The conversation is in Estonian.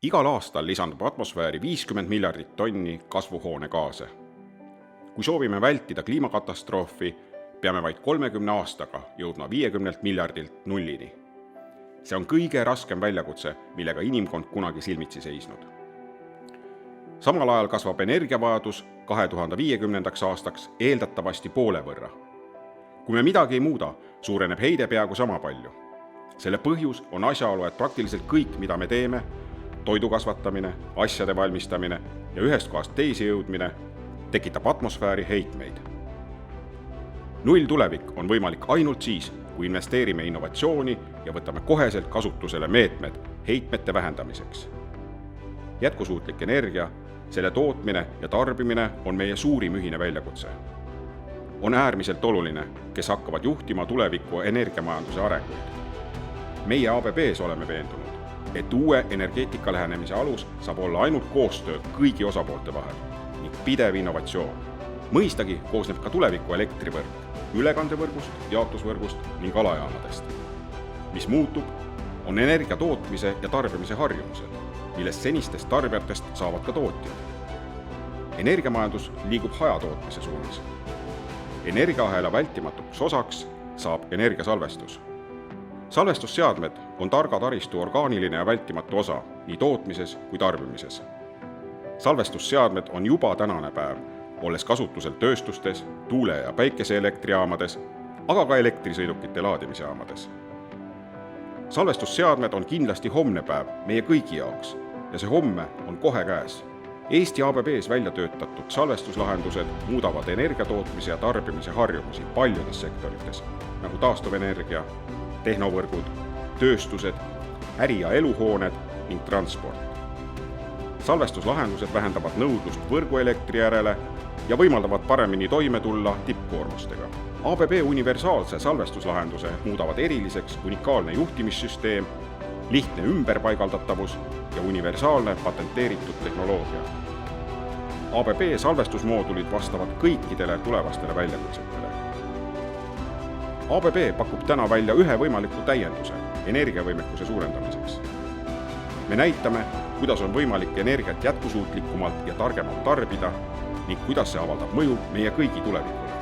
Igal aastal lisandub atmosfääri 50 miljardit tonni kasvuhoonegaase. Kui soovime vältida kliimakatastroofi, peame vaid 30 aastaga jõudma 50 miljardilt nullini. See on kõige raskem väljakutse, millega inimkond kunagi silmitsi seisnud. Samal ajal kasvab energiavajadus 2050. aastaks eeldatavasti poole võrra. Kui me midagi ei muuda, suureneb heide peaaegu sama palju. Selle põhjus on asjaolu, et praktiliselt kõik, mida me teeme, toidu kasvatamine, asjade valmistamine ja ühest kohast teise jõudmine, tekitab atmosfääri heitmeid. Null tulevik on võimalik ainult siis, kui investeerime innovatsiooni ja võtame koheselt kasutusele meetmed heitmete vähendamiseks. Jätkusuutlik energia, selle tootmine ja tarbimine on meie suurim ühine väljakutse. On äärmiselt oluline, kes hakkavad juhtima tuleviku energiamajanduse arenguid. Meie ABB-s oleme veendunud, et uue energeetika lähenemise alus saab olla ainult koostöö kõigi osapoolte vahel ning pidev innovatsioon. Mõistagi koosneb ka tuleviku elektrivõrk, ülekandevõrgust, jaotusvõrgust ning alajaamadest. Mis muutub, on energia tootmise ja tarbimise harjumused, millest senistest tarbijatest saavad ka tootjad. Energiamajandus liigub hajatootmise suunas. Energiaahela vältimatuks osaks saab energiasalvestus. Salvestusseadmed on targa taristu orgaaniline ja vältimatu osa nii tootmises kui tarbimises. Salvestusseadmed on juba tänane päev, olles kasutusel tööstustes, tuule- ja päikeseelektrijaamades, aga ka elektrisõidukite laadimisjaamades. Salvestusseadmed on kindlasti homne päev meie kõigi jaoks ja see homme on kohe käes. Eesti ABB-s välja töötatud salvestuslahendused muudavad energiatootmise ja tarbimise harjumusi paljudes sektorites, nagu taastuvenergia, tehnovõrgud, tööstused, äri- ja eluhooned ning transport. Salvestuslahendused vähendavad nõudlust võrguelektri järele ja võimaldavad paremini toime tulla tippkoormustega. ABB universaalse salvestuslahenduse muudavad eriliseks unikaalne juhtimissüsteem, lihtne ümberpaigaldatavus ja universaalne patenteeritud tehnoloogia. ABB salvestusmoodulid vastavad kõikidele tulevastele väljakutsetele. ABB pakub täna välja ühe võimaliku täienduse energiavõimekuse suurendamiseks. Me näitame, kuidas on võimalik energiat jätkusuutlikumalt ja targemalt tarbida ning kuidas see avaldab mõju meie kõigi tulevikule.